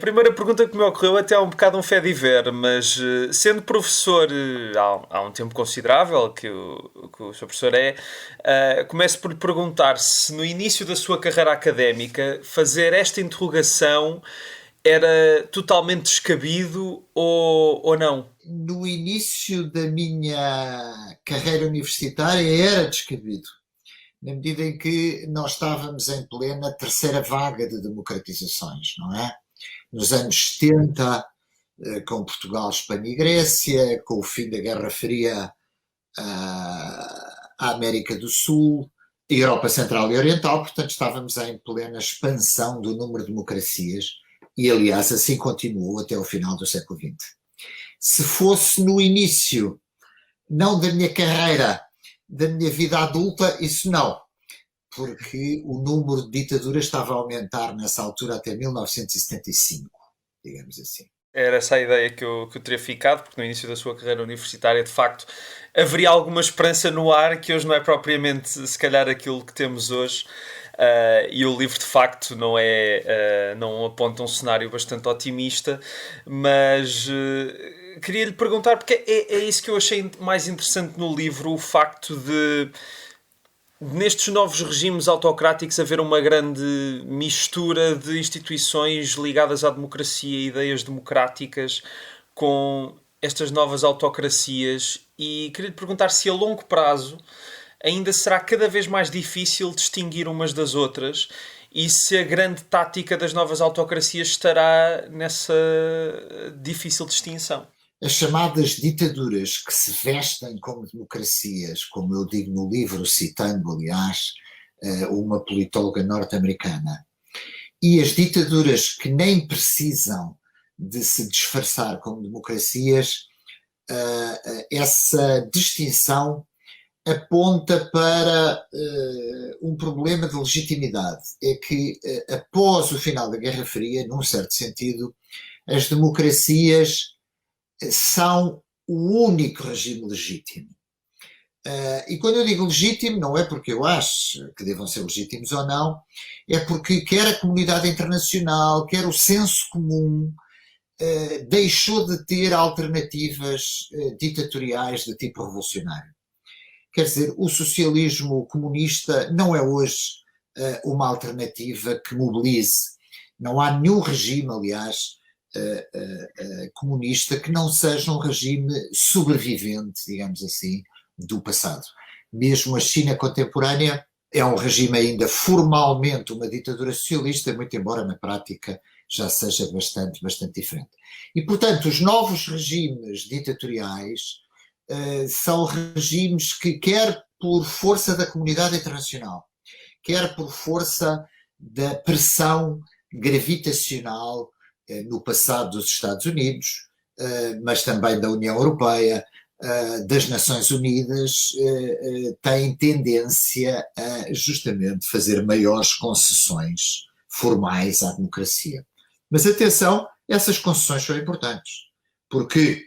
A primeira pergunta que me ocorreu até é um bocado um fé-diver, mas sendo professor há um tempo considerável que o seu professor começo por lhe perguntar se no início da sua carreira académica fazer esta interrogação era totalmente descabido ou não. No início da minha carreira universitária era descabido, na medida em que nós estávamos em plena terceira vaga de democratizações, não é? Nos anos 70, com Portugal, Espanha e Grécia, com o fim da Guerra Fria, a América do Sul, a Europa Central e Oriental, portanto estávamos em plena expansão do número de democracias e, aliás, assim continuou até o final do século XX. Se fosse no início, não da minha carreira, da minha vida adulta, isso não, porque o número de ditaduras estava a aumentar nessa altura até 1975, digamos assim. Era essa a ideia que eu teria ficado, porque no início da sua carreira universitária, de facto, haveria alguma esperança no ar que hoje não é propriamente, se calhar, aquilo que temos hoje. E o livro, de facto, não aponta um cenário bastante otimista, mas queria lhe perguntar, porque é isso que eu achei mais interessante no livro, o facto de nestes novos regimes autocráticos haver uma grande mistura de instituições ligadas à democracia e ideias democráticas com estas novas autocracias, e queria lhe perguntar se a longo prazo ainda será cada vez mais difícil distinguir umas das outras e se a grande tática das novas autocracias estará nessa difícil distinção. As chamadas ditaduras que se vestem como democracias, como eu digo no livro, citando, aliás, uma politóloga norte-americana, e as ditaduras que nem precisam de se disfarçar como democracias, essa distinção aponta para um problema de legitimidade. É que, após o final da Guerra Fria, num certo sentido, as democracias são o único regime legítimo. E quando eu digo legítimo, não é porque eu acho que devam ser legítimos ou não, é porque quer a comunidade internacional, quer o senso comum, deixou de ter alternativas ditatoriais de tipo revolucionário. Quer dizer, o socialismo comunista não é hoje uma alternativa que mobilize. Não há nenhum regime, aliás, comunista que não seja um regime sobrevivente, digamos assim, do passado. Mesmo a China contemporânea é um regime ainda formalmente uma ditadura socialista, muito embora na prática já seja bastante diferente. E, portanto, os novos regimes ditatoriais são regimes que, quer por força da comunidade internacional, quer por força da pressão gravitacional no passado dos Estados Unidos, mas também da União Europeia, das Nações Unidas, têm tendência a justamente fazer maiores concessões formais à democracia. Mas atenção, essas concessões são importantes, porque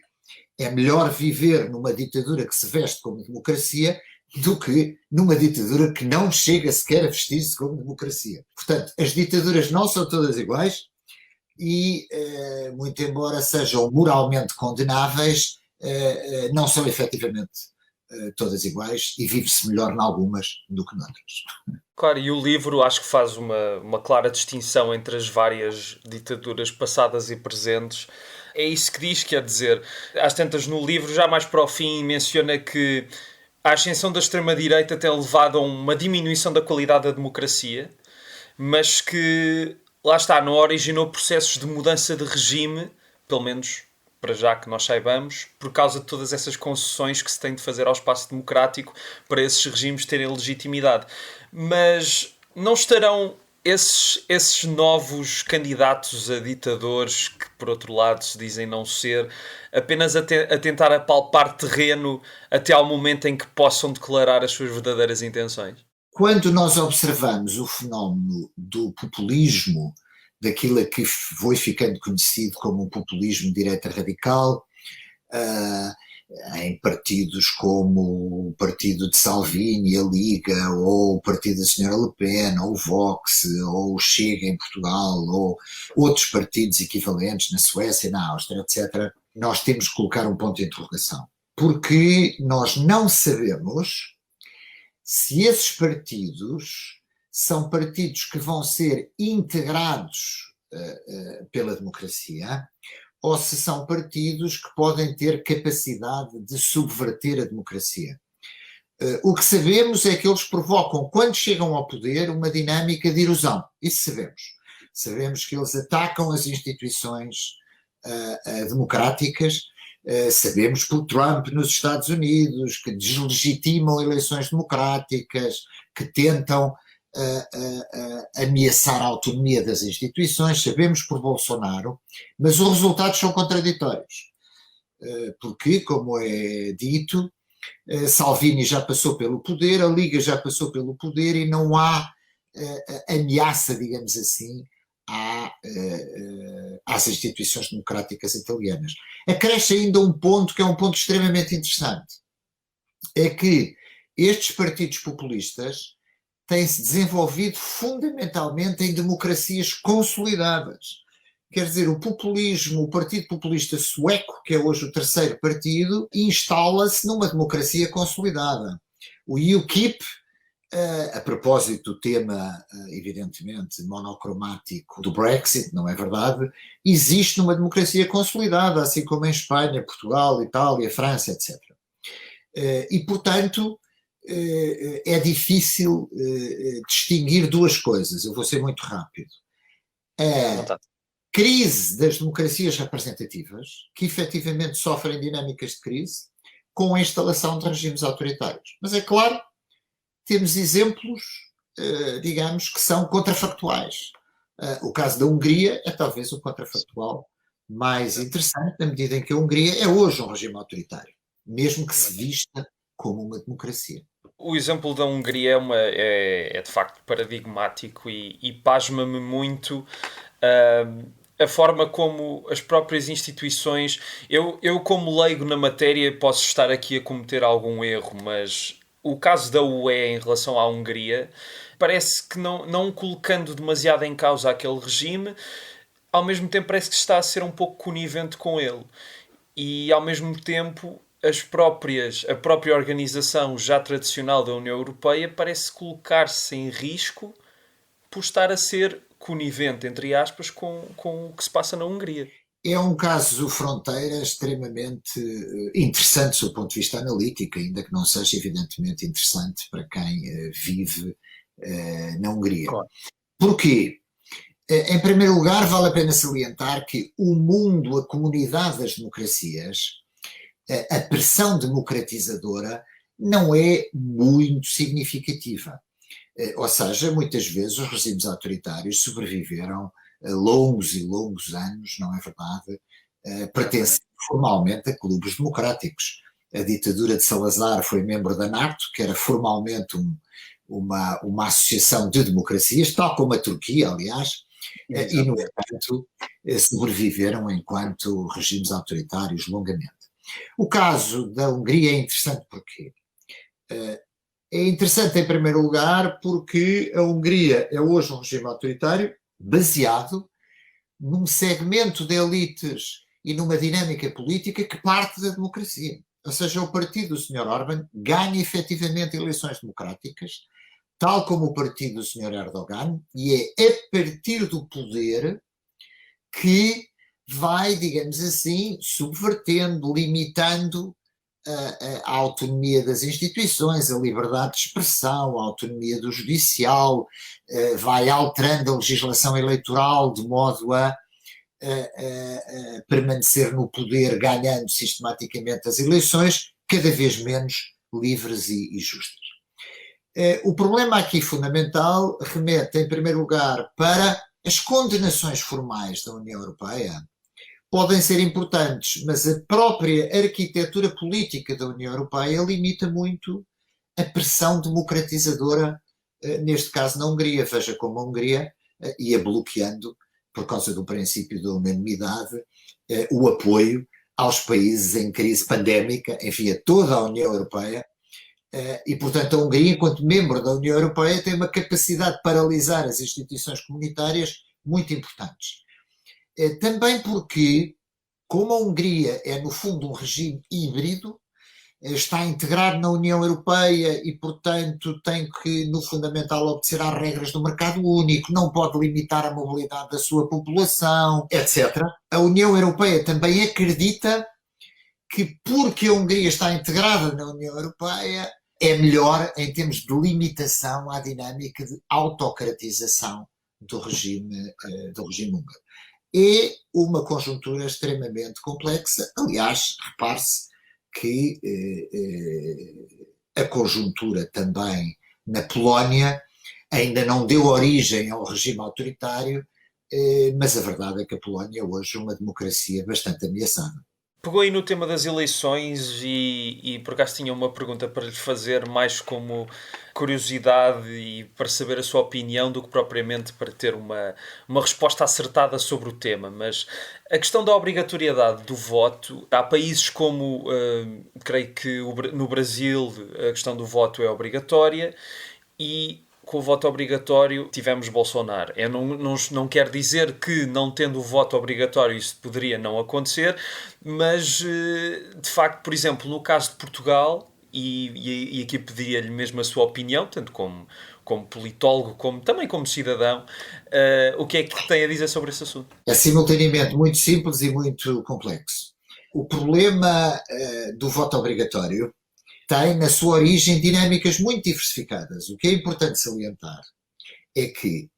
é melhor viver numa ditadura que se veste como democracia do que numa ditadura que não chega sequer a vestir-se como democracia. Portanto, as ditaduras não são todas iguais e, muito embora sejam moralmente condenáveis, não são efetivamente todas iguais e vive-se melhor em algumas do que noutras. Claro, e o livro acho que faz uma clara distinção entre as várias ditaduras passadas e presentes. É isso que diz, quer dizer, às tantas no livro, já mais para o fim, menciona que a ascensão da extrema-direita tem levado a uma diminuição da qualidade da democracia, mas que, lá está, não originou processos de mudança de regime, pelo menos para já que nós saibamos, por causa de todas essas concessões que se tem de fazer ao espaço democrático para esses regimes terem legitimidade. Mas não estarão esses novos candidatos a ditadores, que por outro lado se dizem não ser, apenas a tentar apalpar terreno até ao momento em que possam declarar as suas verdadeiras intenções? Quando nós observamos o fenómeno do populismo, daquilo que foi ficando conhecido como um populismo de direita radical, em partidos como o partido de Salvini, a Liga, ou o partido da Senhora Le Pen, ou o Vox, ou o Chega em Portugal, ou outros partidos equivalentes na Suécia, na Áustria, etc., nós temos que colocar um ponto de interrogação. Porque nós não sabemos se esses partidos são partidos que vão ser integrados pela democracia, ou se são partidos que podem ter capacidade de subverter a democracia. O que sabemos é que eles provocam, quando chegam ao poder, uma dinâmica de erosão. Isso sabemos. Sabemos que eles atacam as instituições democráticas, sabemos que o Trump nos Estados Unidos, que deslegitimam eleições democráticas, que tentam ameaçar a autonomia das instituições, sabemos por Bolsonaro, mas os resultados são contraditórios. Porque, como é dito, Salvini já passou pelo poder, a Liga já passou pelo poder e não há ameaça, digamos assim, às instituições democráticas italianas. Acresce ainda um ponto que é um ponto extremamente interessante, é que estes partidos populistas têm-se desenvolvido fundamentalmente em democracias consolidadas. Quer dizer, o populismo, o Partido Populista Sueco, que é hoje o terceiro partido, instala-se numa democracia consolidada. O UKIP, a propósito do tema, evidentemente, monocromático do Brexit, não é verdade, existe numa democracia consolidada, assim como em Espanha, Portugal, Itália, França, etc. E, portanto, é difícil distinguir duas coisas. Eu vou ser muito rápido. A crise das democracias representativas, que efetivamente sofrem dinâmicas de crise, com a instalação de regimes autoritários. Mas é claro, temos exemplos, digamos, que são contrafactuais. O caso da Hungria é talvez o contrafactual mais interessante, na medida em que a Hungria é hoje um regime autoritário, mesmo que se vista como uma democracia. O exemplo da Hungria é de facto paradigmático e pasma-me muito a forma como as próprias instituições... Eu, como leigo na matéria, posso estar aqui a cometer algum erro, mas o caso da UE em relação à Hungria parece que não colocando demasiado em causa aquele regime, ao mesmo tempo parece que está a ser um pouco conivente com ele. E ao mesmo tempo a própria organização já tradicional da União Europeia parece colocar-se em risco por estar a ser conivente, entre aspas, com o que se passa na Hungria. É um caso fronteira extremamente interessante do ponto de vista analítico, ainda que não seja evidentemente interessante para quem vive na Hungria. Claro. Porquê? Em primeiro lugar, vale a pena salientar que o mundo, a comunidade das democracias, a pressão democratizadora não é muito significativa. Ou seja, muitas vezes os regimes autoritários sobreviveram longos e longos anos, não é verdade, pertencem formalmente a clubes democráticos. A ditadura de Salazar foi membro da NATO, que era formalmente uma associação de democracias, tal como a Turquia, aliás, e, no entanto, sobreviveram enquanto regimes autoritários longamente. O caso da Hungria é interessante porque é interessante em primeiro lugar porque a Hungria é hoje um regime autoritário baseado num segmento de elites e numa dinâmica política que parte da democracia. Ou seja, o partido do Sr. Orbán ganha efetivamente eleições democráticas, tal como o partido do Sr. Erdogan, e é a partir do poder que vai, digamos assim, subvertendo, limitando a autonomia das instituições, a liberdade de expressão, a autonomia do judicial, vai alterando a legislação eleitoral de modo a permanecer no poder, ganhando sistematicamente as eleições, cada vez menos livres e justas. O problema aqui fundamental remete, em primeiro lugar, para as condenações formais da União Europeia. Podem ser importantes, mas a própria arquitetura política da União Europeia limita muito a pressão democratizadora, neste caso na Hungria. Veja como a Hungria ia bloqueando, por causa do princípio da unanimidade, o apoio aos países em crise pandémica, enfim, a toda a União Europeia, e, portanto, a Hungria, enquanto membro da União Europeia, tem uma capacidade de paralisar as instituições comunitárias muito importantes. Também porque, como a Hungria é, no fundo, um regime híbrido, está integrado na União Europeia e, portanto, tem que, no fundamental, obedecer às regras do mercado único, não pode limitar a mobilidade da sua população, etc. A União Europeia também acredita que, porque a Hungria está integrada na União Europeia, é melhor em termos de limitação à dinâmica de autocratização do regime húngaro. É uma conjuntura extremamente complexa. Aliás, repare-se que a conjuntura também na Polónia ainda não deu origem ao regime autoritário, mas a verdade é que a Polónia hoje é uma democracia bastante ameaçada. Pegou aí no tema das eleições e por acaso tinha uma pergunta para lhe fazer, mais como curiosidade e para saber a sua opinião do que propriamente para ter uma resposta acertada sobre o tema. Mas a questão da obrigatoriedade do voto, há países como, creio que no Brasil, a questão do voto é obrigatória e com o voto obrigatório tivemos Bolsonaro. Eu não quero dizer que, não tendo o voto obrigatório, isso poderia não acontecer, mas de facto, por exemplo, no caso de Portugal, e aqui pediria-lhe mesmo a sua opinião, tanto como politólogo, também como cidadão, o que é que tem a dizer sobre esse assunto? É simultaneamente muito simples e muito complexo. O problema do voto obrigatório tem na sua origem dinâmicas muito diversificadas. O que é importante salientar é que,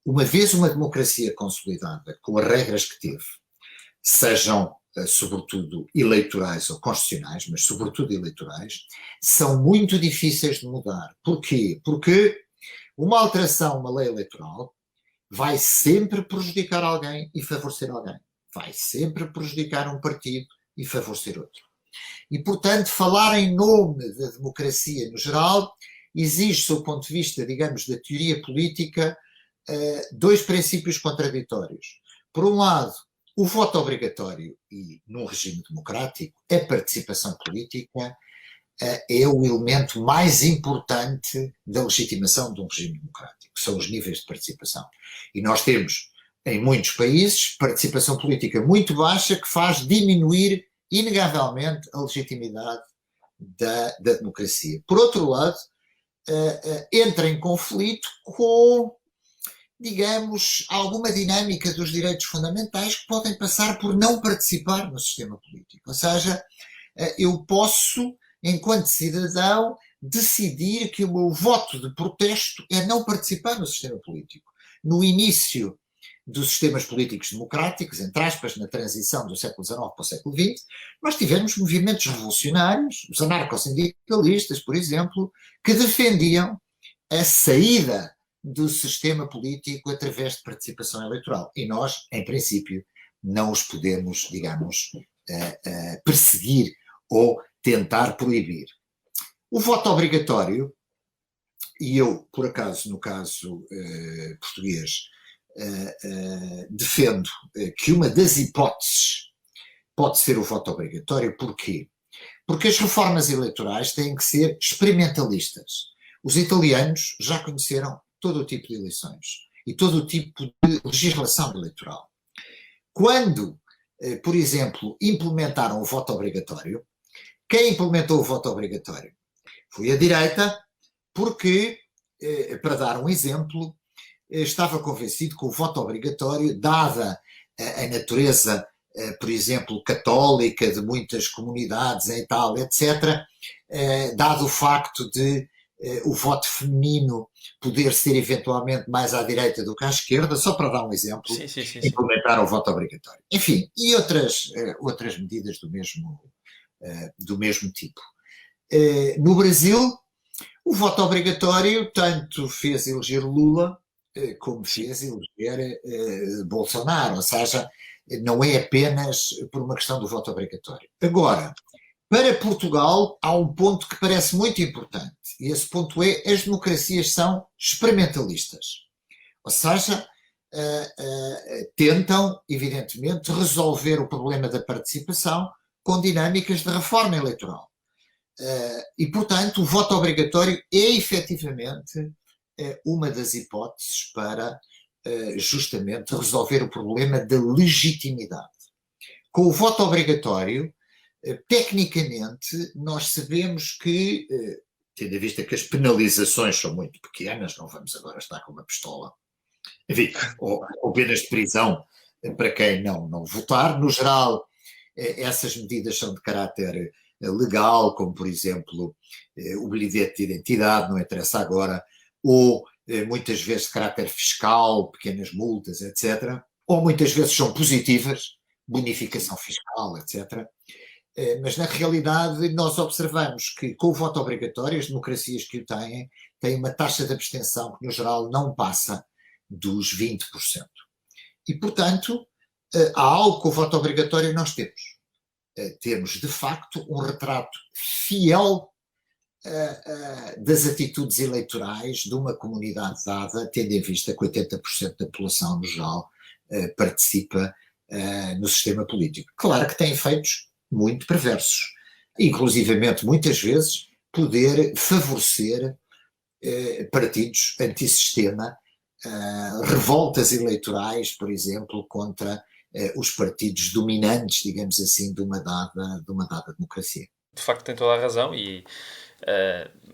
uma vez uma democracia consolidada, com as regras que teve, sejam sobretudo eleitorais ou constitucionais, mas sobretudo eleitorais, são muito difíceis de mudar. Porquê? Porque uma alteração, uma lei eleitoral, vai sempre prejudicar alguém e favorecer alguém. Vai sempre prejudicar um partido e favorecer outro. E, portanto, falar em nome da democracia no geral exige, sob o ponto de vista, digamos, da teoria política, dois princípios contraditórios. Por um lado, o voto obrigatório, e num regime democrático, a participação política é o elemento mais importante da legitimação de um regime democrático, são os níveis de participação. E nós temos, em muitos países, participação política muito baixa que faz diminuir inegavelmente a legitimidade da democracia. Por outro lado, entra em conflito com, digamos, alguma dinâmica dos direitos fundamentais que podem passar por não participar no sistema político. Ou seja, eu posso, enquanto cidadão, decidir que o meu voto de protesto é não participar no sistema político. No início dos sistemas políticos democráticos, entre aspas, na transição do século XIX para o século XX, nós tivemos movimentos revolucionários, os anarcossindicalistas, por exemplo, que defendiam a saída do sistema político através de participação eleitoral. E nós, em princípio, não os podemos, digamos, perseguir ou tentar proibir. O voto obrigatório, e eu, por acaso, no caso português, defendo que uma das hipóteses pode ser o voto obrigatório. Porquê? Porque as reformas eleitorais têm que ser experimentalistas. Os italianos já conheceram todo o tipo de eleições e todo o tipo de legislação eleitoral. Quando, por exemplo, implementaram o voto obrigatório, quem implementou o voto obrigatório? Foi a direita, porque, para dar um exemplo, estava convencido que o voto obrigatório, dada a natureza, por exemplo, católica de muitas comunidades em Itália, etc., dado o facto de o voto feminino poder ser eventualmente mais à direita do que à esquerda, só para dar um exemplo, sim. implementar o voto obrigatório. Enfim, e outras medidas do mesmo tipo. No Brasil, o voto obrigatório tanto fez eleger Lula como fez eleger Bolsonaro, ou seja, não é apenas por uma questão do voto obrigatório. Agora, para Portugal há um ponto que parece muito importante, e esse ponto é: as democracias são experimentalistas, ou seja, tentam, evidentemente, resolver o problema da participação com dinâmicas de reforma eleitoral. E, portanto, o voto obrigatório é efetivamente uma das hipóteses para justamente resolver o problema da legitimidade. Com o voto obrigatório, tecnicamente, nós sabemos que, tendo em vista que as penalizações são muito pequenas, não vamos agora estar com uma pistola, enfim, ou penas de prisão para quem não votar. No geral, essas medidas são de caráter legal, como, por exemplo, o bilhete de identidade, não interessa agora, ou muitas vezes de caráter fiscal, pequenas multas, etc. Ou muitas vezes são positivas, bonificação fiscal, etc. Mas, na realidade, nós observamos que, com o voto obrigatório, as democracias que o têm uma taxa de abstenção que, no geral, não passa dos 20%. E, portanto, há algo que o voto obrigatório nós temos. Temos, de facto, um retrato fiel das atitudes eleitorais de uma comunidade dada, tendo em vista que 80% da população, no geral, participa no sistema político. Claro que tem efeitos muito perversos, inclusivamente, muitas vezes, poder favorecer partidos antissistema, revoltas eleitorais, por exemplo, contra os partidos dominantes, digamos assim, de uma dada democracia. De facto, tem toda a razão e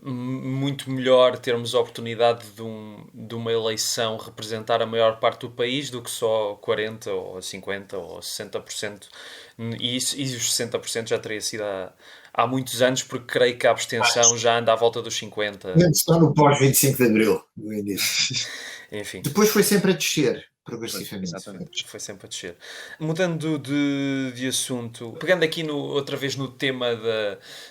muito melhor termos a oportunidade de uma eleição representar a maior parte do país do que só 40% ou 50% ou 60%. E os 60% já teria sido há muitos anos, porque creio que a abstenção já anda à volta dos 50%. Está no pós-25 de Abril, no início. Enfim. Depois foi sempre a descer, progressivamente. Foi sempre a descer. Mudando de assunto, pegando aqui outra vez no tema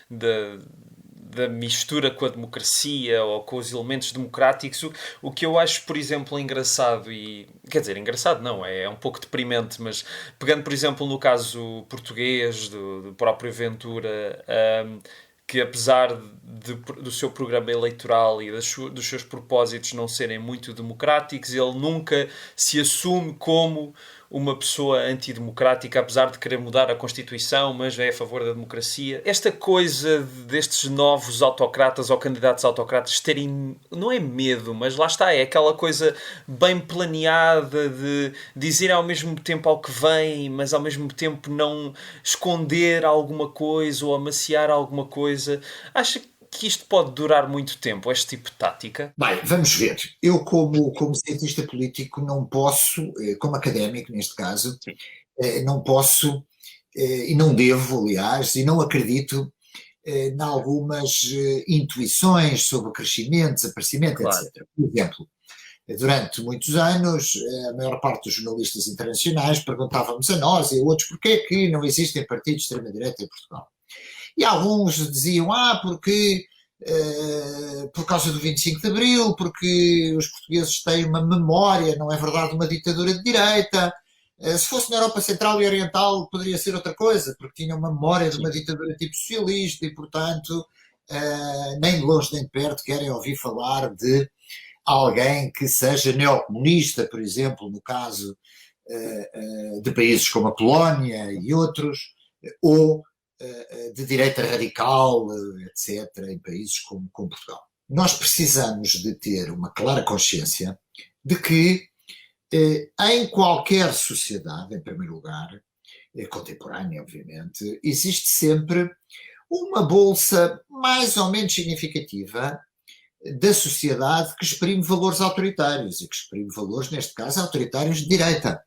da mistura com a democracia ou com os elementos democráticos, o que eu acho, por exemplo, engraçado quer dizer, engraçado não, é um pouco deprimente, mas pegando, por exemplo, no caso português do próprio Ventura, que apesar do seu programa eleitoral e dos seus propósitos não serem muito democráticos, ele nunca se assume como uma pessoa antidemocrática, apesar de querer mudar a Constituição, mas é a favor da democracia. Esta coisa destes novos autocratas ou candidatos autocratas terem, não é medo, mas lá está, é aquela coisa bem planeada de dizer ao mesmo tempo ao que vem, mas ao mesmo tempo não esconder alguma coisa ou amaciar alguma coisa. Acha que isto pode durar muito tempo, este tipo de tática? Bem, vamos ver. Eu, como cientista político, não posso, como académico neste caso, não posso e não devo, aliás, e não acredito em algumas intuições sobre o crescimento, desaparecimento, claro, etc. Por exemplo, durante muitos anos, a maior parte dos jornalistas internacionais perguntavam-nos a nós e a outros porquê é que não existem partidos de extrema-direita em Portugal. E alguns diziam, porque por causa do 25 de Abril, porque os portugueses têm uma memória, não é verdade, uma ditadura de direita. Se fosse na Europa Central e Oriental poderia ser outra coisa, porque tinha uma memória de uma ditadura tipo socialista e, portanto, nem de longe nem de perto querem ouvir falar de alguém que seja neocomunista, por exemplo, no caso de países como a Polónia e outros, ou de direita radical, etc., em países como Portugal. Nós precisamos de ter uma clara consciência de que em qualquer sociedade, em primeiro lugar, contemporânea, obviamente, existe sempre uma bolsa mais ou menos significativa da sociedade que exprime valores autoritários e que exprime valores, neste caso, autoritários de direita.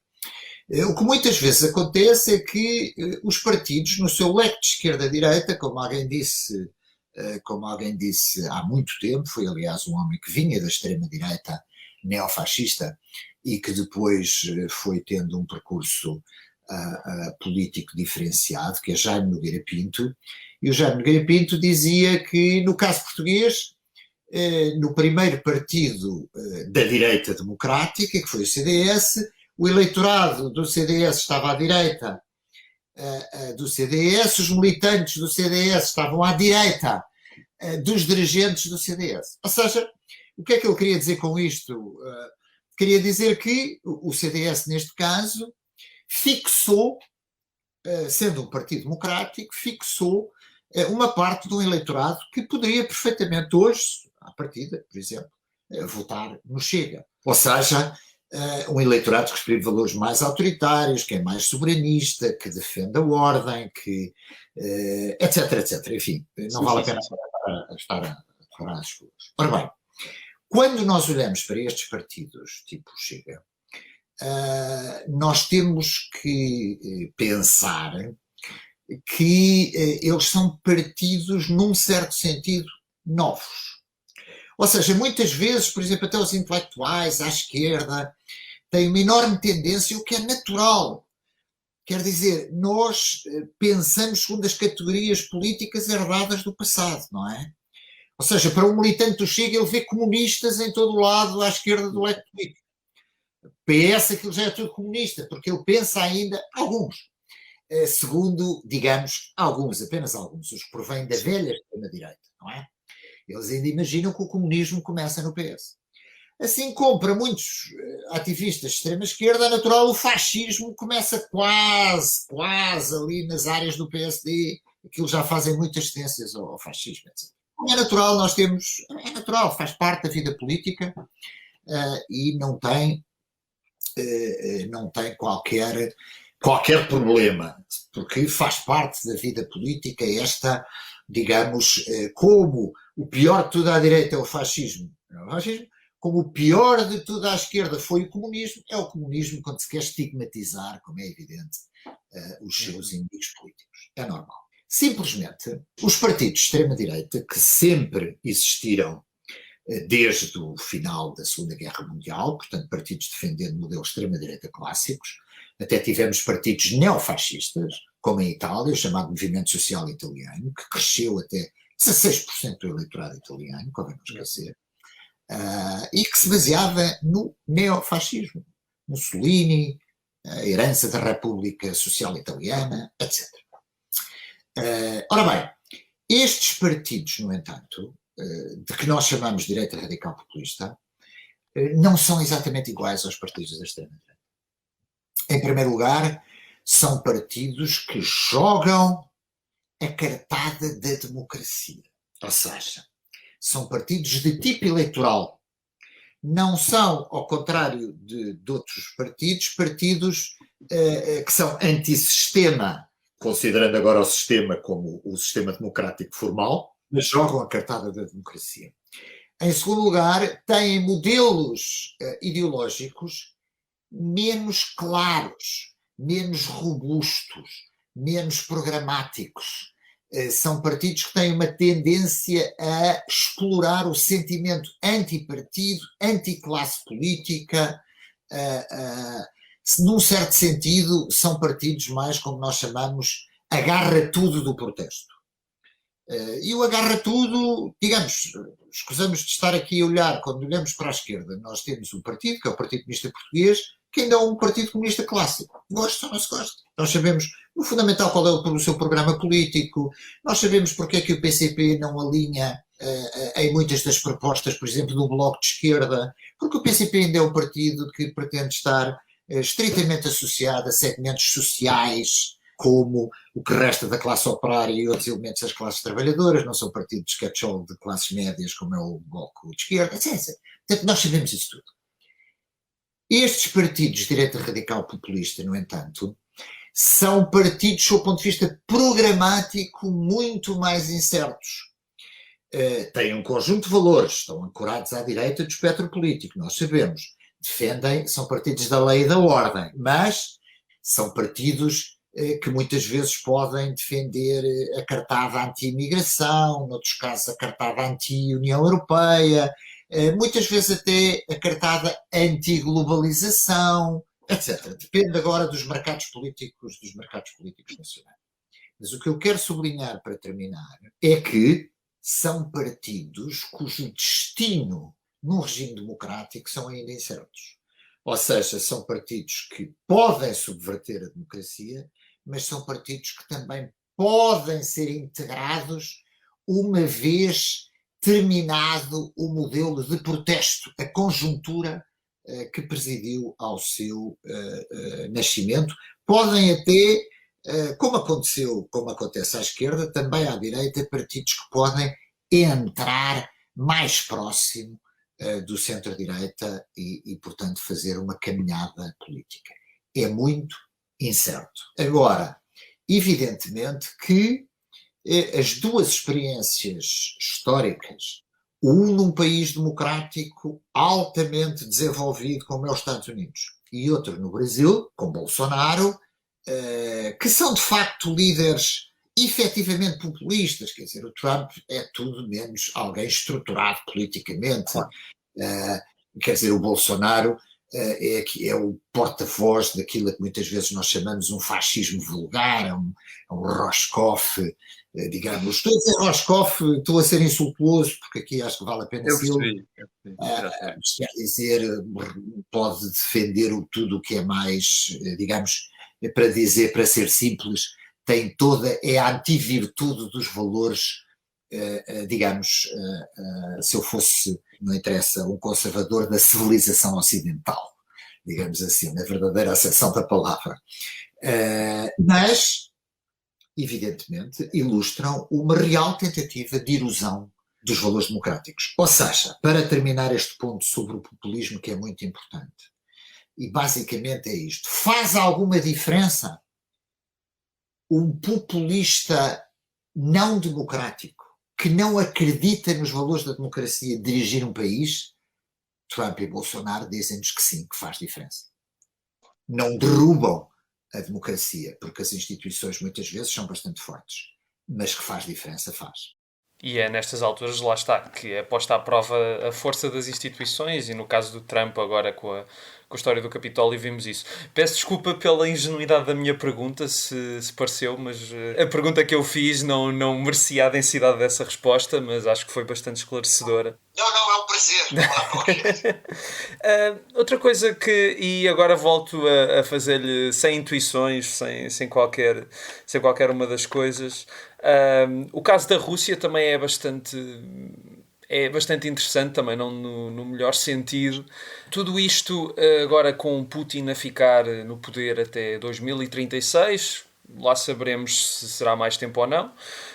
O que muitas vezes acontece é que os partidos, no seu leque de esquerda-direita, como alguém disse há muito tempo, foi aliás um homem que vinha da extrema-direita neofascista e que depois foi tendo um percurso político diferenciado, que é Jaime Nogueira Pinto, e o Jaime Nogueira Pinto dizia que, no caso português, no primeiro partido da direita democrática, que foi o CDS, o eleitorado do CDS estava à direita do CDS, os militantes do CDS estavam à direita dos dirigentes do CDS. Ou seja, o que é que ele queria dizer com isto? Queria dizer que o CDS, neste caso, fixou sendo um partido democrático, fixou uma parte do eleitorado que poderia perfeitamente hoje, à partida, por exemplo, votar no Chega. Ou seja, um eleitorado que exprime valores mais autoritários, que é mais soberanista, que defende a ordem, que, etc, etc. Enfim, não vale a pena estar a decorar as coisas. Ora bem, quando nós olhamos para estes partidos tipo Chega, nós temos que pensar que eles são partidos, num certo sentido, novos. Ou seja, muitas vezes, por exemplo, até os intelectuais à esquerda têm uma enorme tendência, o que é natural. Quer dizer, nós pensamos segundo as categorias políticas herdadas do passado, não é? Ou seja, para um militante do Chega, ele vê comunistas em todo o lado à esquerda do leque político. PS, aquilo já é tudo comunista, porque ele pensa ainda, alguns, segundo, digamos, alguns, apenas alguns, os que provêm da velha extrema-direita, não é? Eles ainda imaginam que o comunismo começa no PS. Assim como para muitos ativistas de extrema-esquerda, é natural, o fascismo começa quase ali nas áreas do PSD, aquilo já fazem muitas tendências ao fascismo, etc. É natural, é natural, faz parte da vida política e não tem qualquer problema, porque faz parte da vida política esta, digamos, como o pior de tudo à direita é o fascismo, como o pior de tudo à esquerda foi o comunismo, é o comunismo quando se quer estigmatizar, como é evidente, os seus inimigos políticos. É normal. Simplesmente, os partidos de extrema-direita, que sempre existiram desde o final da Segunda Guerra Mundial, portanto, partidos defendendo modelos de extrema-direita clássicos, até tivemos partidos neofascistas, como em Itália, o chamado Movimento Social Italiano, que cresceu até 16% do eleitorado italiano, convém não esquecer, e que se baseava no neofascismo. Mussolini, a herança da República Social Italiana, etc. Ora bem, estes partidos, no entanto, de que nós chamamos de direita radical populista, não são exatamente iguais aos partidos da extrema-direita. Em primeiro lugar, são partidos que jogam a cartada da democracia. Ou seja, são partidos de tipo eleitoral. Não são, ao contrário de outros partidos que são antissistema, considerando agora o sistema como o sistema democrático formal, mas jogam a cartada da democracia. Em segundo lugar, têm modelos ideológicos menos claros, menos robustos, menos programáticos. São partidos que têm uma tendência a explorar o sentimento antipartido, anticlasse política. Num certo sentido, são partidos mais, como nós chamamos, agarra-tudo do protesto. E o agarra-tudo, digamos, escusamos de estar aqui a olhar, quando olhamos para a esquerda, nós temos um partido, que é o Partido Comunista Português, que ainda é um partido comunista clássico. Gosta ou não se gosta? Nós sabemos, no fundamental, qual é o seu programa político, nós sabemos porque é que o PCP não alinha em muitas das propostas, por exemplo, do Bloco de Esquerda, porque o PCP ainda é um partido que pretende estar estritamente associado a segmentos sociais, como o que resta da classe operária e outros elementos das classes trabalhadoras, não são partidos de catch-all de classes médias, como é o Bloco de Esquerda, etc. Portanto, nós sabemos isso tudo. Estes partidos de direita radical populista, no entanto, são partidos, do ponto de vista programático, muito mais incertos. Têm um conjunto de valores, estão ancorados à direita do espectro político, nós sabemos. Defendem, são partidos da lei e da ordem, mas são partidos que muitas vezes podem defender a cartada anti-imigração, noutros casos a cartada anti-União Europeia, muitas vezes até a cartada anti-globalização, etc. Depende agora dos mercados políticos nacionais. Mas o que eu quero sublinhar para terminar é que são partidos cujo destino num regime democrático são ainda incertos. Ou seja, são partidos que podem subverter a democracia, mas são partidos que também podem ser integrados uma vez terminado o modelo de protesto, a conjuntura que presidiu ao seu nascimento. Podem até como acontece à esquerda, também à direita, partidos que podem entrar mais próximo do centro-direita portanto, fazer uma caminhada política. É muito incerto. Agora, evidentemente que as duas experiências históricas, um num país democrático altamente desenvolvido como é os Estados Unidos e outro no Brasil, com Bolsonaro, que são de facto líderes efetivamente populistas, quer dizer, o Trump é tudo menos alguém estruturado politicamente, quer dizer, o Bolsonaro é o porta-voz daquilo que muitas vezes nós chamamos um fascismo vulgar, um Roscoff, digamos. Estou a dizer Roscoff, estou a ser insultuoso, porque aqui acho que vale a pena ser. Quer dizer, pode defender tudo o que é mais, digamos, para ser simples, é a antivirtude dos valores, digamos, se eu fosse, não interessa, um conservador da civilização ocidental, digamos assim, na verdadeira acessão da palavra. Mas, evidentemente, ilustram uma real tentativa de erosão dos valores democráticos. Ou seja, para terminar este ponto sobre o populismo, que é muito importante, e basicamente é isto: faz alguma diferença um populista não democrático, que não acredita nos valores da democracia, dirigir um país? Trump e Bolsonaro dizem-nos que sim, que faz diferença. Não derrubam a democracia, porque as instituições muitas vezes são bastante fortes, mas que faz diferença, faz. E é nestas alturas, lá está, que é posta à prova a força das instituições, e no caso do Trump agora com a história do Capitólio vimos isso. Peço desculpa pela ingenuidade da minha pergunta, se pareceu, mas a pergunta que eu fiz não merecia a densidade dessa resposta, mas acho que foi bastante esclarecedora. Não, é um prazer. Outra coisa e agora volto a fazer-lhe sem intuições, sem qualquer uma das coisas. O caso da Rússia também é bastante interessante, também não no melhor sentido. Tudo isto agora com Putin a ficar no poder até 2036, lá saberemos se será mais tempo ou não.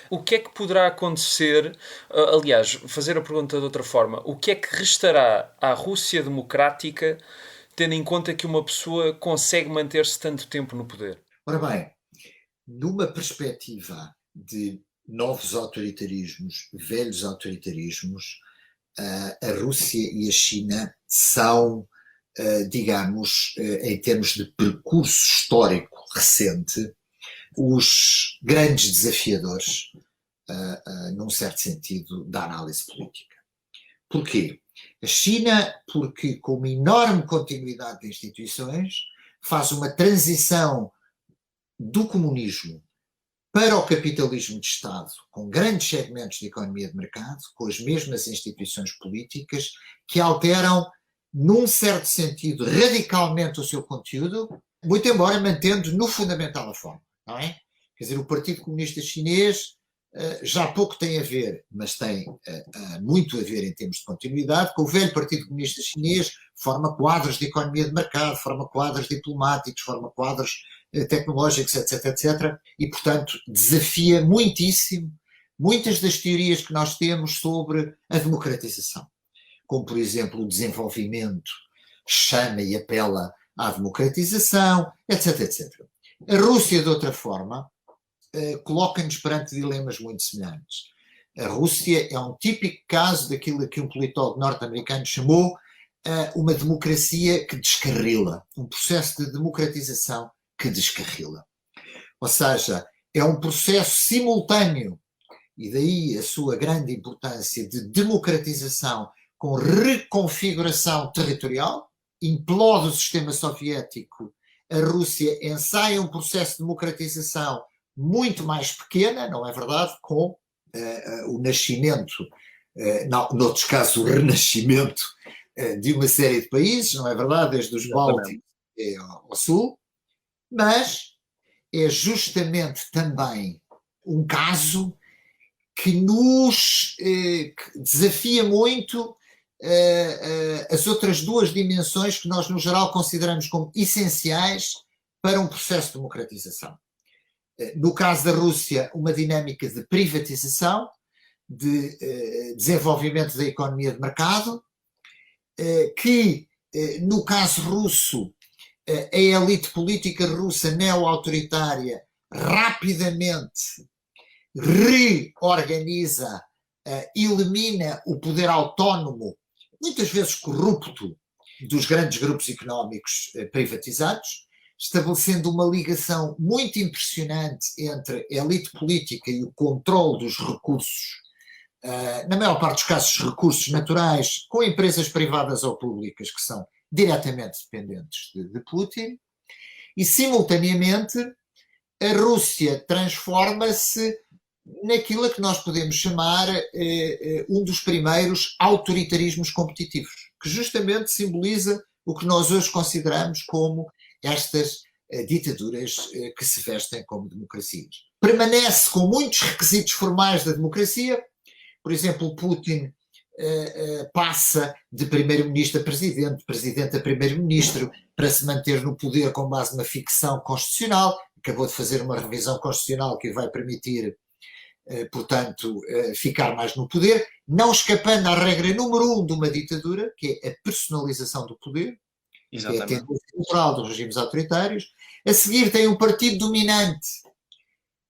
O que é que poderá acontecer? Aliás, fazer a pergunta de outra forma: o que é que restará à Rússia democrática, tendo em conta que uma pessoa consegue manter-se tanto tempo no poder? Ora bem, numa perspectiva de novos autoritarismos, velhos autoritarismos, a Rússia e a China são, digamos, em termos de percurso histórico recente, os grandes desafiadores, num certo sentido, da análise política. Porquê? A China, porque com uma enorme continuidade de instituições, faz uma transição do comunismo para o capitalismo de Estado, com grandes segmentos de economia de mercado, com as mesmas instituições políticas, que alteram, num certo sentido, radicalmente o seu conteúdo, muito embora mantendo no fundamental a forma, não é? Quer dizer, o Partido Comunista Chinês já pouco tem a ver, mas tem muito a ver em termos de continuidade, com o velho Partido Comunista Chinês, forma quadros de economia de mercado, forma quadros diplomáticos, forma quadros tecnológicos, etc, etc, e, portanto, desafia muitíssimo muitas das teorias que nós temos sobre a democratização, como, por exemplo, o desenvolvimento chama e apela à democratização, etc, etc. A Rússia, de outra forma, coloca-nos perante dilemas muito semelhantes. A Rússia é um típico caso daquilo que um politólogo norte-americano chamou uma democracia que descarrila, um processo de democratização que descarrila. Ou seja, é um processo simultâneo, e daí a sua grande importância, de democratização com reconfiguração territorial. Implode o sistema soviético, a Rússia ensaia um processo de democratização muito mais pequena, não é verdade, com o nascimento, noutros casos o renascimento de uma série de países, não é verdade, desde os Bálticos ao sul, mas é justamente também um caso que nos desafia muito as outras duas dimensões que nós, no geral, consideramos como essenciais para um processo de democratização. No caso da Rússia, uma dinâmica de privatização, de desenvolvimento da economia de mercado, que, no caso russo, a elite política russa neo-autoritária rapidamente reorganiza, elimina o poder autónomo, muitas vezes corrupto, dos grandes grupos económicos privatizados, estabelecendo uma ligação muito impressionante entre a elite política e o controle dos recursos, na maior parte dos casos recursos naturais, com empresas privadas ou públicas que são diretamente dependentes de Putin, e simultaneamente a Rússia transforma-se naquilo que nós podemos chamar um dos primeiros autoritarismos competitivos, que justamente simboliza o que nós hoje consideramos como estas ditaduras que se vestem como democracias. Permanece com muitos requisitos formais da democracia. Por exemplo, Putin passa de primeiro-ministro a presidente, presidente a primeiro-ministro, para se manter no poder com base numa ficção constitucional. Acabou de fazer uma revisão constitucional que vai permitir, portanto, ficar mais no poder, não escapando à regra número 1 de uma ditadura, que é a personalização do poder. Exatamente. Que é a tendência natural dos regimes autoritários. A seguir tem um partido dominante,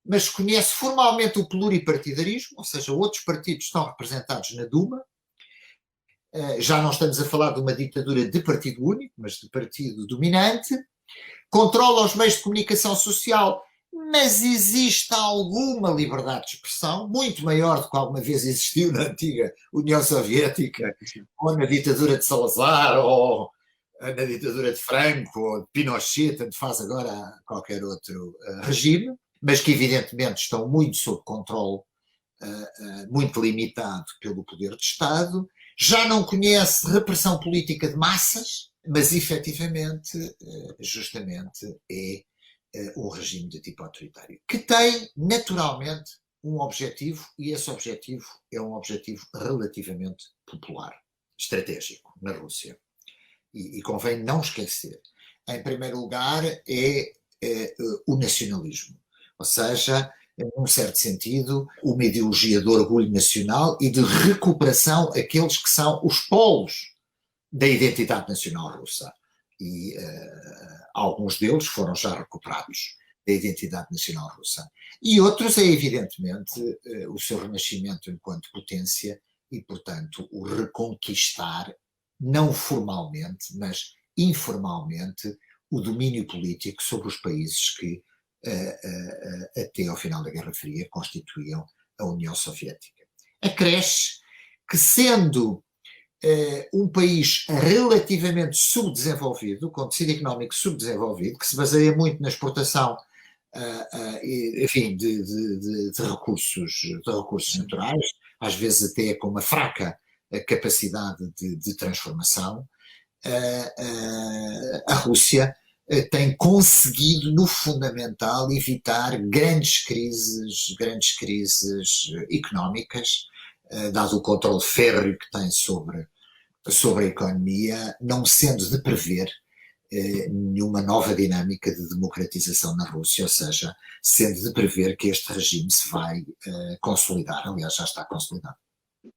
mas conhece formalmente o pluripartidarismo, ou seja, outros partidos estão representados na Duma. Já não estamos a falar de uma ditadura de partido único, mas de partido dominante. Controla os meios de comunicação social, mas existe alguma liberdade de expressão, muito maior do que alguma vez existiu na antiga União Soviética, ou na ditadura de Salazar, ou na ditadura de Franco, ou de Pinochet, tanto faz agora qualquer outro regime, mas que evidentemente estão muito sob controle, muito limitado pelo poder de Estado. Já não conhece repressão política de massas, mas efetivamente, justamente, é um regime de tipo autoritário, que tem naturalmente um objetivo, e esse objetivo é um objetivo relativamente popular, estratégico, na Rússia. E convém não esquecer, em primeiro lugar, é o nacionalismo, ou seja, num certo sentido, uma ideologia de orgulho nacional e de recuperação àqueles que são os polos da identidade nacional russa. E alguns deles foram já recuperados da identidade nacional russa. E outros é, evidentemente, o seu renascimento enquanto potência e, portanto, o reconquistar, não formalmente, mas informalmente, o domínio político sobre os países que, até ao final da Guerra Fria, constituíam a União Soviética. Acresce que, sendo um país relativamente subdesenvolvido, com tecido económico subdesenvolvido, que se baseia muito na exportação, enfim, de recursos naturais, às vezes até com uma fraca capacidade de transformação, a Rússia tem conseguido, no fundamental, evitar grandes crises económicas, dado o controle férreo que tem sobre a economia, não sendo de prever nenhuma nova dinâmica de democratização na Rússia, ou seja, sendo de prever que este regime se vai consolidar, aliás já está consolidado.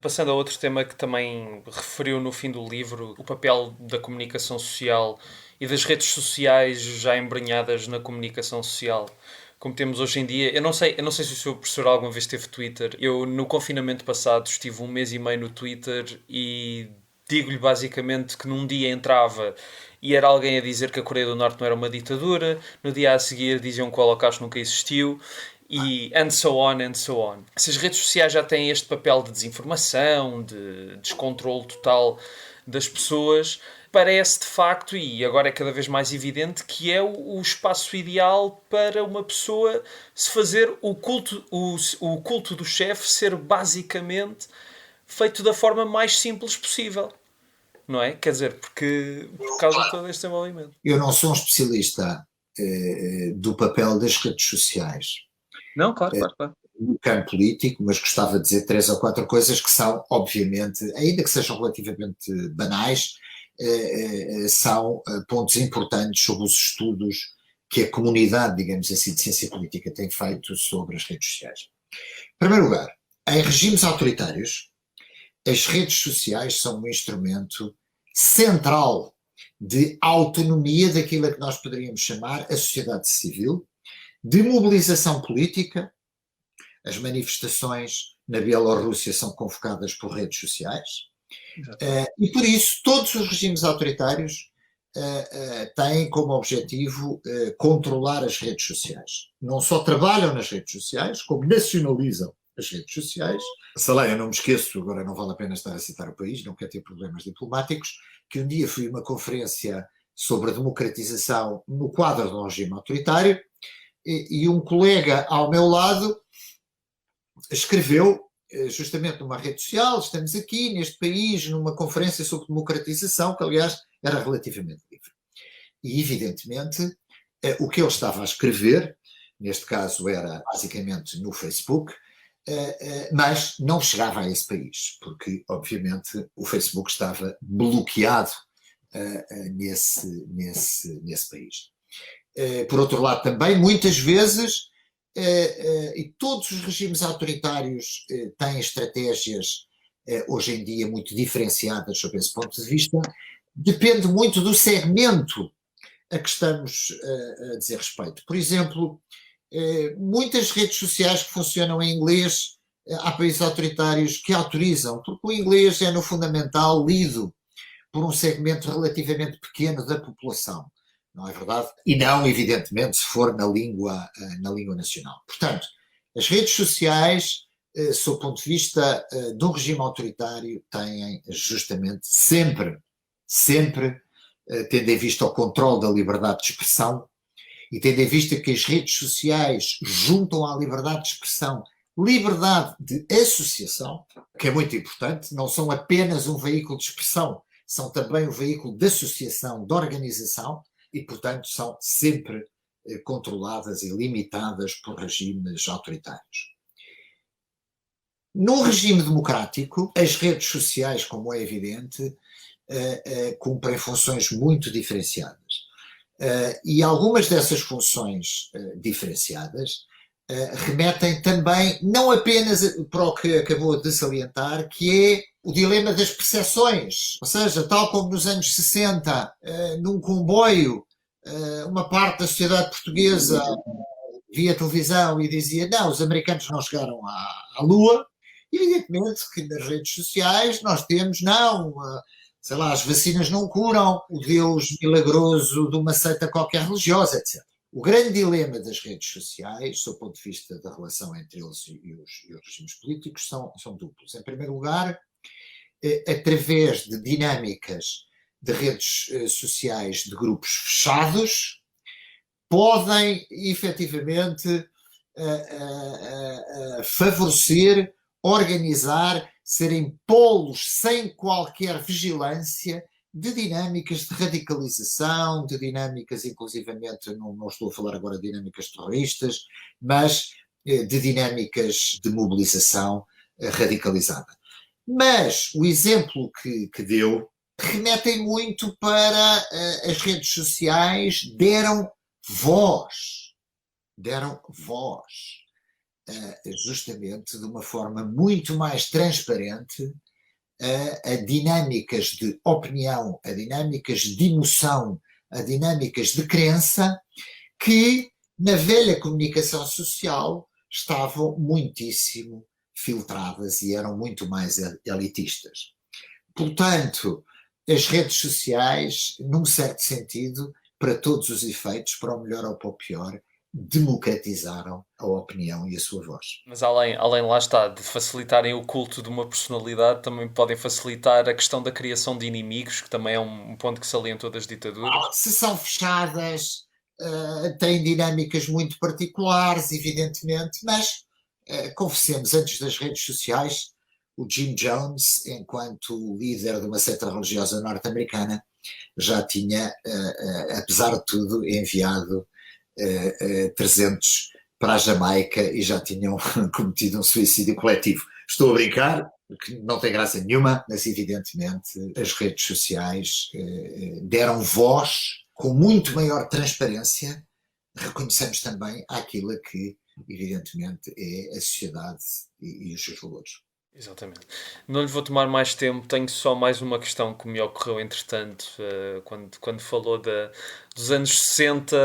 Passando a outro tema que também referiu no fim do livro, o papel da comunicação social e das redes sociais já embrenhadas na comunicação social, como temos hoje em dia. Eu não sei se o seu professor alguma vez teve Twitter. Eu, no confinamento passado, estive 1 mês e meio no Twitter e digo-lhe basicamente que num dia entrava e era alguém a dizer que a Coreia do Norte não era uma ditadura, no dia a seguir diziam que o Holocausto nunca existiu, e and so on, and so on. Se as redes sociais já têm este papel de desinformação, de descontrole total das pessoas, parece de facto, e agora é cada vez mais evidente, que é o espaço ideal para uma pessoa se fazer o culto do chefe ser basicamente feito da forma mais simples possível. Não é? Quer dizer, porque por causa de todo este desenvolvimento. Eu não sou um especialista do papel das redes sociais. Não, claro. No campo político, mas gostava de dizer 3 ou 4 coisas que são, obviamente, ainda que sejam relativamente banais, são pontos importantes sobre os estudos que a comunidade, digamos assim, de ciência política tem feito sobre as redes sociais. Em primeiro lugar, em regimes autoritários, as redes sociais são um instrumento central de autonomia daquilo a que nós poderíamos chamar a sociedade civil, de mobilização política. As manifestações na Bielorrússia são convocadas por redes sociais. E por isso todos os regimes autoritários têm como objetivo controlar as redes sociais. Não só trabalham nas redes sociais, como nacionalizam as redes sociais. Sei lá, eu não me esqueço, agora não vale a pena estar a citar o país, não quero ter problemas diplomáticos, que um dia fui a uma conferência sobre a democratização no quadro de um regime autoritário e um colega ao meu lado escreveu justamente numa rede social: estamos aqui neste país numa conferência sobre democratização, que aliás era relativamente livre. E evidentemente o que ele estava a escrever, neste caso era basicamente no Facebook, mas não chegava a esse país, porque obviamente o Facebook estava bloqueado nesse país. Por outro lado também, muitas vezes, e todos os regimes autoritários têm estratégias hoje em dia muito diferenciadas sob esse ponto de vista, depende muito do segmento a que estamos a dizer respeito. Por exemplo, muitas redes sociais que funcionam em inglês, há países autoritários que autorizam, porque o inglês é no fundamental lido por um segmento relativamente pequeno da população, não é verdade? E não, evidentemente, se for na língua nacional. Portanto, as redes sociais, sob o ponto de vista de um regime autoritário, têm justamente sempre, tendo em vista o controle da liberdade de expressão e tendo em vista que as redes sociais juntam à liberdade de expressão liberdade de associação, que é muito importante, não são apenas um veículo de expressão, são também um veículo de associação, de organização, e, portanto, são sempre controladas e limitadas por regimes autoritários. Num regime democrático, as redes sociais, como é evidente, cumprem funções muito diferenciadas. E algumas dessas funções diferenciadas remetem também não apenas para o que acabou de salientar, que é o dilema das percepções. Ou seja, tal como nos anos 60, num comboio, uma parte da sociedade portuguesa via televisão e dizia: não, os americanos não chegaram à Lua. Evidentemente que nas redes sociais nós temos: não, sei lá, as vacinas não curam, o Deus milagroso de uma seita qualquer religiosa, etc. O grande dilema das redes sociais, sob o ponto de vista da relação entre eles e os regimes políticos, são duplos. Em primeiro lugar, através de dinâmicas de redes sociais de grupos fechados, podem efetivamente favorecer, organizar, serem polos sem qualquer vigilância de dinâmicas de radicalização, de dinâmicas, inclusivamente, não estou a falar agora de dinâmicas terroristas, mas de dinâmicas de mobilização radicalizada. Mas o exemplo que deu remetem muito para as redes sociais deram voz, justamente de uma forma muito mais transparente a dinâmicas de opinião, a dinâmicas de emoção, a dinâmicas de crença que na velha comunicação social estavam muitíssimo filtradas e eram muito mais elitistas. Portanto, as redes sociais, num certo sentido, para todos os efeitos, para o melhor ou para o pior, democratizaram a opinião e a sua voz. Mas além lá está, de facilitarem o culto de uma personalidade, também podem facilitar a questão da criação de inimigos, que também é um ponto que salientou das ditaduras. Se são fechadas, têm dinâmicas muito particulares, evidentemente, mas confessemos, antes das redes sociais, o Jim Jones, enquanto líder de uma seita religiosa norte-americana, já tinha, apesar de tudo, enviado 300 para a Jamaica e já tinham cometido um suicídio coletivo. Estou a brincar, que não tem graça nenhuma, mas evidentemente as redes sociais deram voz com muito maior transparência reconhecemos também aquilo que, evidentemente, é a sociedade e os seus valores. Exatamente. Não lhe vou tomar mais tempo, tenho só mais uma questão que me ocorreu entretanto, quando falou dos anos 60.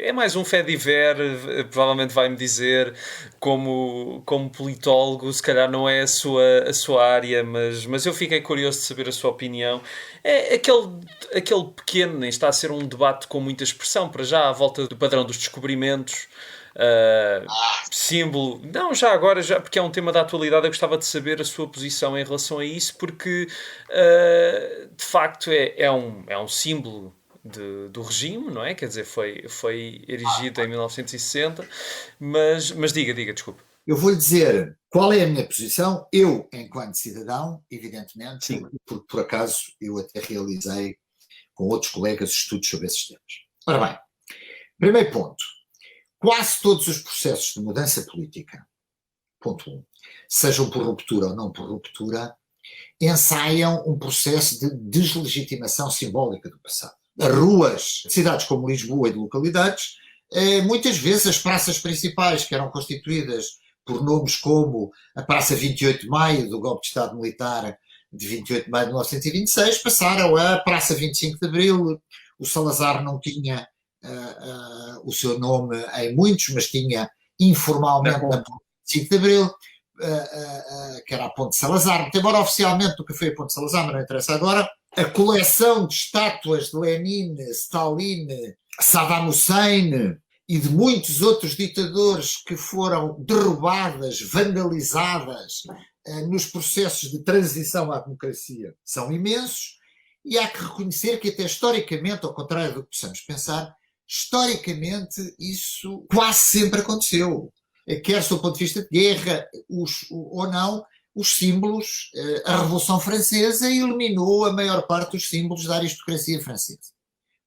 É mais um fait divers, provavelmente vai-me dizer, como politólogo, se calhar não é a sua área, mas eu fiquei curioso de saber a sua opinião. É aquele pequeno, nem está a ser um debate com muita expressão, para já, à volta do padrão dos descobrimentos. Símbolo. Não, já agora, já, porque é um tema da atualidade, eu gostava de saber a sua posição em relação a isso, porque de facto é um símbolo do regime, não é? Quer dizer, foi erigido em 1960, mas diga, desculpe. Eu vou-lhe dizer qual é a minha posição, eu, enquanto cidadão, evidentemente, Sim. porque por acaso eu até realizei com outros colegas estudos sobre esses temas. Ora bem, primeiro ponto. Quase todos os processos de mudança política, ponto 1, sejam por ruptura ou não por ruptura, ensaiam um processo de deslegitimação simbólica do passado. As ruas de cidades como Lisboa e de localidades, muitas vezes as praças principais, que eram constituídas por nomes como a Praça 28 de Maio, do golpe de Estado Militar de 28 de maio de 1926, passaram a Praça 25 de Abril. O Salazar não tinha o seu nome em muitos, mas tinha informalmente na Ponte 25 de Abril, que era a Ponte Salazar, muito embora oficialmente nunca foi a Ponte Salazar, mas não interessa agora. A coleção de estátuas de Lenin, Stalin, Saddam Hussein e de muitos outros ditadores que foram derrubadas, vandalizadas nos processos de transição à democracia são imensos, e há que reconhecer que até historicamente, ao contrário do que possamos pensar, historicamente isso quase sempre aconteceu. Quer do ponto de vista de guerra ou não, os símbolos, a Revolução Francesa eliminou a maior parte dos símbolos da aristocracia francesa.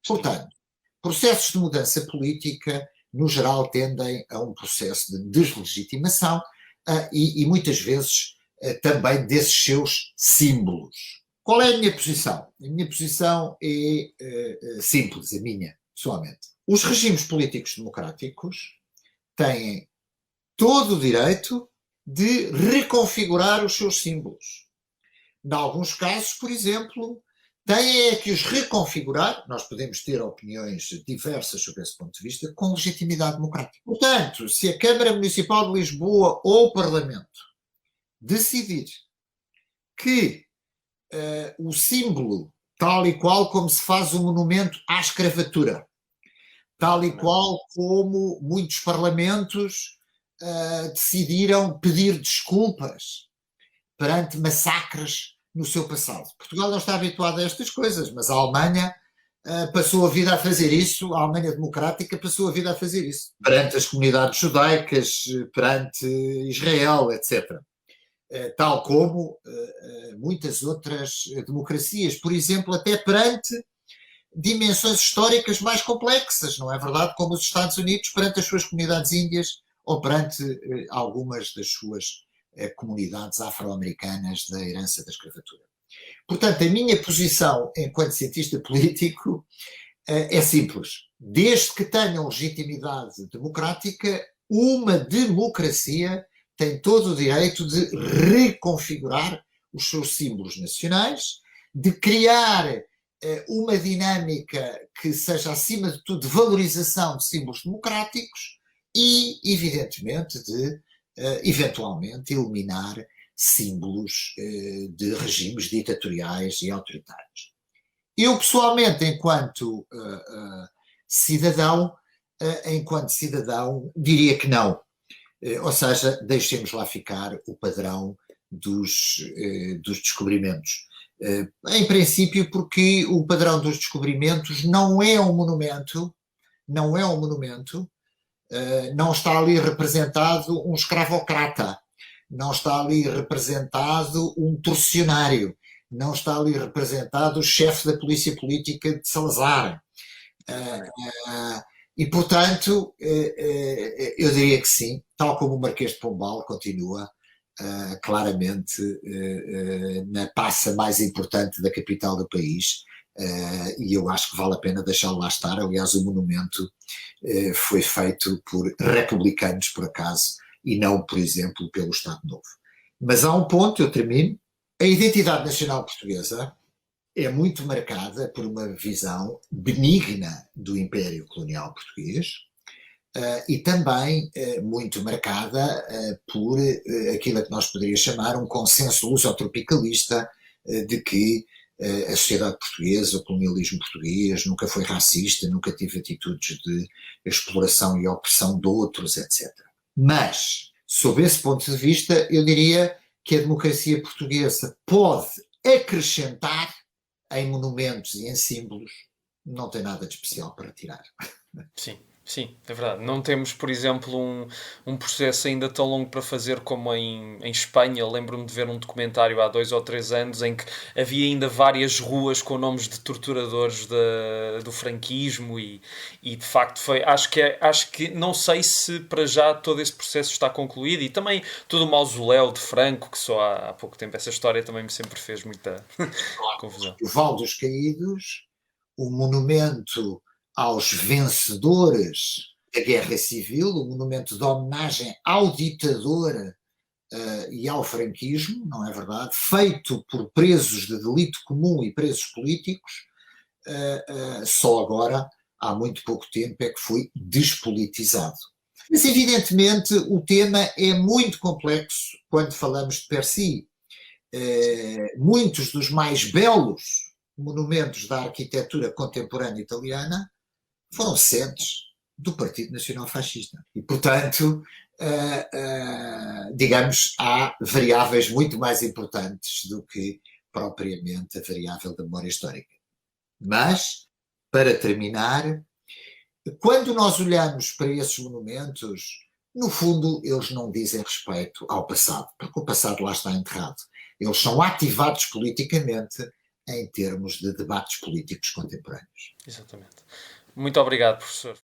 Portanto, processos de mudança política, no geral, tendem a um processo de deslegitimação e muitas vezes também desses seus símbolos. Qual é a minha posição? A minha posição é simples, a minha, pessoalmente. Os regimes políticos democráticos têm todo o direito de reconfigurar os seus símbolos. Em alguns casos, por exemplo, têm que os reconfigurar, nós podemos ter opiniões diversas sobre esse ponto de vista, com legitimidade democrática. Portanto, se a Câmara Municipal de Lisboa ou o Parlamento decidir que o símbolo, tal e qual como se faz o monumento à escravatura, tal e qual como muitos parlamentos decidiram pedir desculpas perante massacres no seu passado. Portugal não está habituado a estas coisas, mas a Alemanha passou a vida a fazer isso, a Alemanha Democrática passou a vida a fazer isso, perante as comunidades judaicas, perante Israel, etc. Tal como muitas outras democracias, por exemplo, até perante dimensões históricas mais complexas, não é verdade? Como os Estados Unidos perante as suas comunidades índias ou perante algumas das suas comunidades afro-americanas da herança da escravatura. Portanto, a minha posição enquanto cientista político é simples. Desde que tenham legitimidade democrática, uma democracia tem todo o direito de reconfigurar os seus símbolos nacionais, de criar uma dinâmica que seja, acima de tudo, de valorização de símbolos democráticos e, evidentemente, de, eventualmente, eliminar símbolos de regimes ditatoriais e autoritários. Eu, pessoalmente, enquanto cidadão, diria que não. Ou seja, deixemos lá ficar o padrão dos descobrimentos. Em princípio, porque o padrão dos descobrimentos não é um monumento, não está ali representado um escravocrata, não está ali representado um torcionário, não está ali representado o chefe da polícia política de Salazar. E, portanto, eu diria que sim, tal como o Marquês de Pombal continua claramente na praça mais importante da capital do país, e eu acho que vale a pena deixá-lo lá estar. Aliás, o monumento foi feito por republicanos, por acaso, e não, por exemplo, pelo Estado Novo. Mas há um ponto, eu termino, a identidade nacional portuguesa é muito marcada por uma visão benigna do Império Colonial Português, e também muito marcada por aquilo que nós poderíamos chamar um consenso lusotropicalista, de que a sociedade portuguesa, o colonialismo português nunca foi racista, nunca teve atitudes de exploração e opressão de outros, etc. Mas, sob esse ponto de vista, eu diria que a democracia portuguesa pode acrescentar em monumentos e em símbolos, não tem nada de especial para tirar. Sim, sim, é verdade. Não temos, por exemplo, um processo ainda tão longo para fazer como em Espanha. Lembro-me de ver um documentário há 2 ou 3 anos em que havia ainda várias ruas com nomes de torturadores do franquismo e de facto foi. Acho que não sei se para já todo esse processo está concluído e também todo o mausoléu de Franco, que só há pouco tempo essa história também me sempre fez muita confusão. O Val dos Caídos, o monumento aos vencedores da Guerra Civil, o monumento de homenagem ao ditador e ao franquismo, não é verdade? Feito por presos de delito comum e presos políticos, só agora, há muito pouco tempo, é que foi despolitizado. Mas, evidentemente, o tema é muito complexo quando falamos de Percy. Muitos dos mais belos monumentos da arquitetura contemporânea italiana foram sedes do Partido Nacional Fascista. E, portanto, digamos, há variáveis muito mais importantes do que propriamente a variável da memória histórica. Mas, para terminar, quando nós olhamos para esses monumentos, no fundo, eles não dizem respeito ao passado, porque o passado lá está enterrado. Eles são ativados politicamente em termos de debates políticos contemporâneos. Exatamente. Muito obrigado, professor.